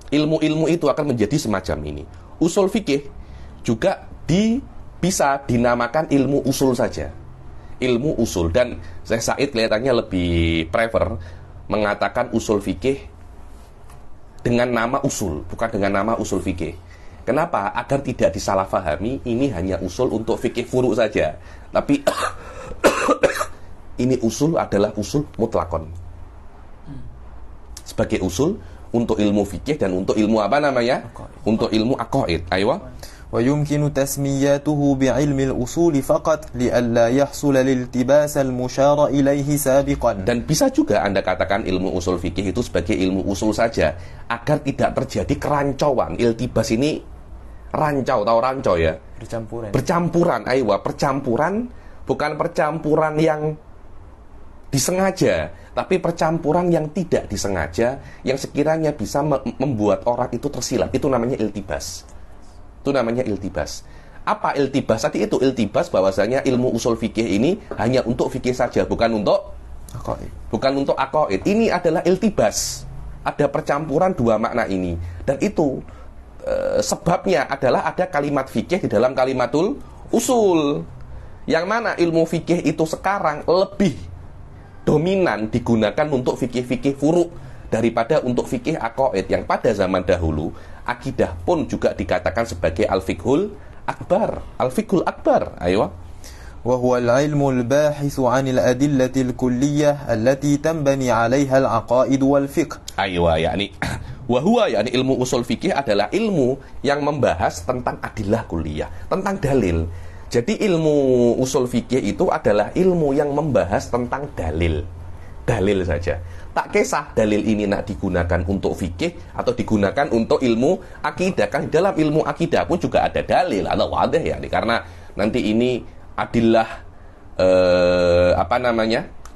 ilmu-ilmu itu akan menjadi semacam ini. Usul fikih juga bisa dinamakan ilmu usul saja. Ilmu usul. Dan Syekh Said kelihatannya lebih prefer mengatakan usul fikih dengan nama usul, bukan dengan nama usul fikih. Kenapa? Agar tidak disalahfahami, ini hanya usul untuk fikih furu saja. Tapi ini usul adalah usul mutlakon. Sebagai usul untuk ilmu fikih dan untuk ilmu apa namanya? Untuk ilmu aqaid. Ayo. Wa yumkinu tasmiyatuhu bi'ilmi al-usul faqat li'alla yahsul liltibas al-musyara ilaihi sabiqan. Dan bisa juga Anda katakan ilmu usul fikih itu sebagai ilmu usul saja agar tidak terjadi kerancauan. Iltibas ini rancau, tahu rancau ya? Percampuran, ayo, percampuran bukan percampuran yang disengaja, tapi percampuran yang tidak disengaja, yang sekiranya bisa membuat orang itu tersilap. Itu namanya iltibas. Itu namanya iltibas. Apa iltibas? Tadi itu iltibas bahwasanya ilmu usul fikih ini hanya untuk fikih saja, bukan untuk aqaid. Bukan untuk aqaid. Ini adalah iltibas. Ada percampuran dua makna ini. Dan itu sebabnya adalah ada kalimat fikih di dalam kalimatul usul. Yang mana ilmu fikih itu sekarang lebih dominan digunakan untuk fikih-fikih furu' daripada untuk fikih aqaid, yang pada zaman dahulu akidah pun juga dikatakan sebagai al-fiqhul akbar. Al-fiqhul akbar. Ayo. Wa huwa al-ilmu al-bahithu 'an al-adillati al-kulliyah allati tanbani 'alayha al-aqaid wal fiqh. Ayo, yakni wa huwa, yakni ilmu usul fikih adalah ilmu yang membahas tentang adillah kulliyah, tentang dalil. Jadi ilmu usul fikih itu adalah ilmu yang membahas tentang dalil. Dalil saja. Tak kisah dalil ini nak digunakan untuk fikih atau digunakan untuk ilmu akidah. Kan dalam ilmu akidah pun juga ada dalil atau wadah ya. Karena nanti ini adillah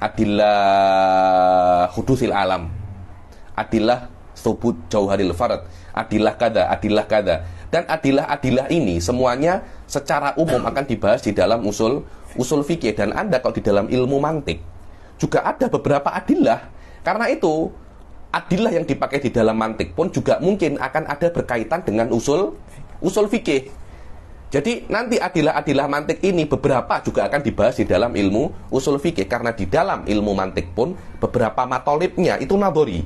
adillah hudusil alam, adillah subut jauharil farad, adillah kada. Dan adillah ini semuanya secara umum akan dibahas di dalam usul fikih. Dan Anda kalau di dalam ilmu mantik juga ada beberapa adillah. Karena itu adillah yang dipakai di dalam mantik pun juga mungkin akan ada berkaitan dengan usul fikih. Jadi nanti adillah mantik ini beberapa juga akan dibahas di dalam ilmu usul fikih. Karena di dalam ilmu mantik pun beberapa matolibnya itu nadori.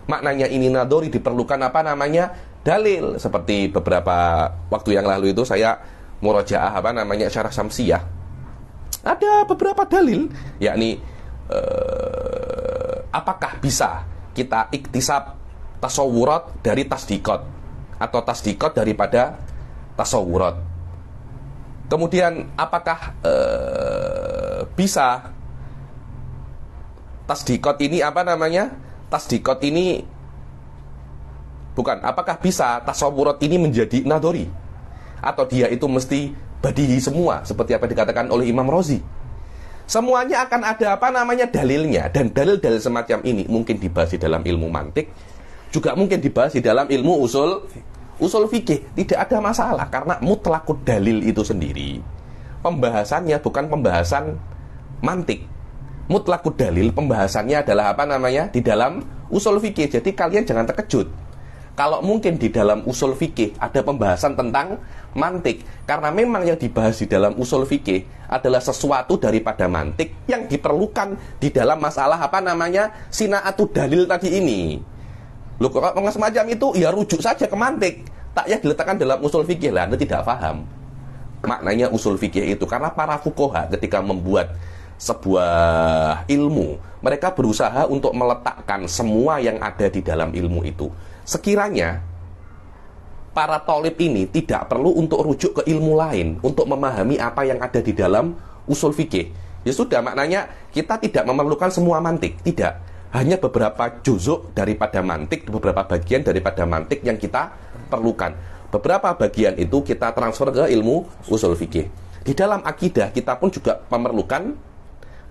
Maknanya ini nadori, diperlukan apa namanya? Dalil. Seperti beberapa waktu yang lalu itu saya murojaah syarah Syamsiyah. Ada beberapa dalil, yakni apakah bisa kita iktisab tasawurat dari tasdikot atau tasdikot daripada tasawurat. Kemudian apakah bisa tasdikot ini tasdikot ini apakah bisa tasawurat ini menjadi nadori, atau dia itu mesti badihi semua seperti apa dikatakan oleh Imam Razi. Semuanya akan ada dalilnya. Dan dalil-dalil semacam ini mungkin dibahas di dalam ilmu mantik, juga mungkin dibahas di dalam ilmu usul fikih. Tidak ada masalah, karena mutlaqud dalil itu sendiri pembahasannya bukan pembahasan mantik. Mutlaqud dalil pembahasannya adalah di dalam usul fikih. Jadi kalian jangan terkejut kalau mungkin di dalam usul fikih ada pembahasan tentang mantik, karena memang yang dibahas di dalam usul fikih adalah sesuatu daripada mantik yang diperlukan di dalam masalah sinaatul dalil tadi ini. Loh, kalau semacam itu ya rujuk saja ke mantik, tak ya diletakkan dalam usul fikih. Lah Anda tidak paham maknanya usul fikih itu, karena para fuqaha ketika membuat sebuah ilmu, mereka berusaha untuk meletakkan semua yang ada di dalam ilmu itu. Sekiranya para thalib ini tidak perlu untuk rujuk ke ilmu lain untuk memahami apa yang ada di dalam usul fikih, ya sudah, maknanya kita tidak memerlukan semua mantik. Tidak, hanya beberapa juzuk daripada mantik, beberapa bagian daripada mantik yang kita perlukan. Beberapa bagian itu kita transfer ke ilmu usul fikih. Di dalam akidah kita pun juga memerlukan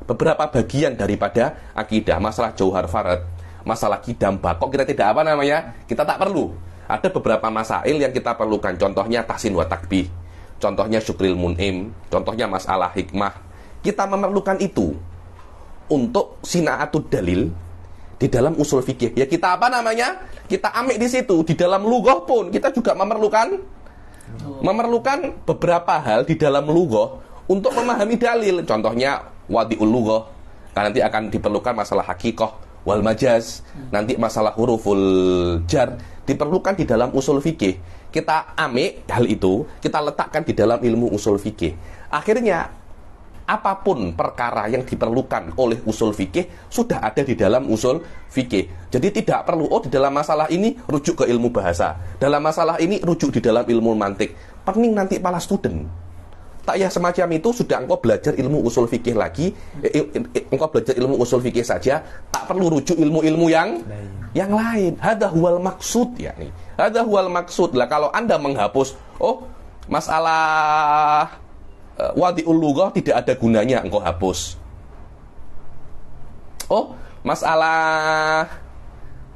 beberapa bagian daripada akidah. Masalah jauhar farad, masalah kidam bakok, kita tidak kita tak perlu. Ada beberapa masail yang kita perlukan. Contohnya tahsin wa takbih, contohnya syukril mun'im, contohnya masalah hikmah. Kita memerlukan itu untuk sinaatul dalil di dalam usul fikih. Ya kita apa namanya? Kita ambil di situ. Di dalam lughah pun kita juga memerlukan beberapa hal di dalam lughah untuk memahami dalil. Contohnya wadi'ul lughah. Karena nanti akan diperlukan masalah hakikoh wal majaz. Nanti masalah huruful jar diperlukan di dalam usul fikih. Kita ambil hal itu, kita letakkan di dalam ilmu usul fikih. Akhirnya apapun perkara yang diperlukan oleh usul fikih sudah ada di dalam usul fikih. Jadi tidak perlu di dalam masalah ini rujuk ke ilmu bahasa, dalam masalah ini rujuk di dalam ilmu mantik. Pening nanti para student. Tak ya semacam itu sudah engkau belajar ilmu usul fikih lagi, engkau belajar ilmu usul fikih saja, tak perlu rujuk ilmu-ilmu yang lain. Hadza huwal maksud ya nih. Hadza huwal maksud. Lah kalau Anda menghapus masalah wadi'ul lughah tidak ada gunanya, engkau hapus. Masalah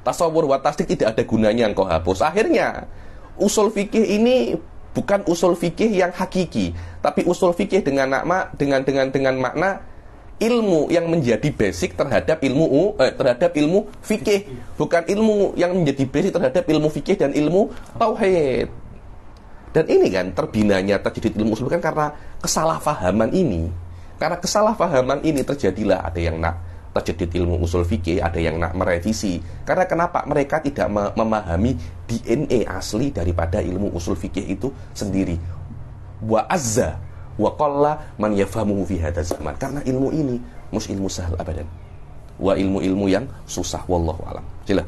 tasawur wa tasdik tidak ada gunanya, engkau hapus. Akhirnya usul fikih ini bukan usul fikih yang hakiki, tapi usul fikih dengan makna ilmu yang menjadi basic terhadap ilmu fikih, bukan ilmu yang menjadi basic terhadap ilmu fikih dan ilmu tauhid. Dan ini kan terbinanya tajdid ilmu usul kan karena kesalahpahaman ini. Karena kesalahpahaman ini terjadilah ada yang nak tajdid ilmu usul fikih, ada yang nak merevisi. Karena kenapa? Mereka tidak memahami DNA asli daripada ilmu usul fikih itu sendiri. Wa azza wa qalla man yafhamuhu fi hadzal zaman. Karena ilmu ini mus ilmu sahal abadan. Wa ilmu-ilmu yang susah, wallahu alam. Jelas.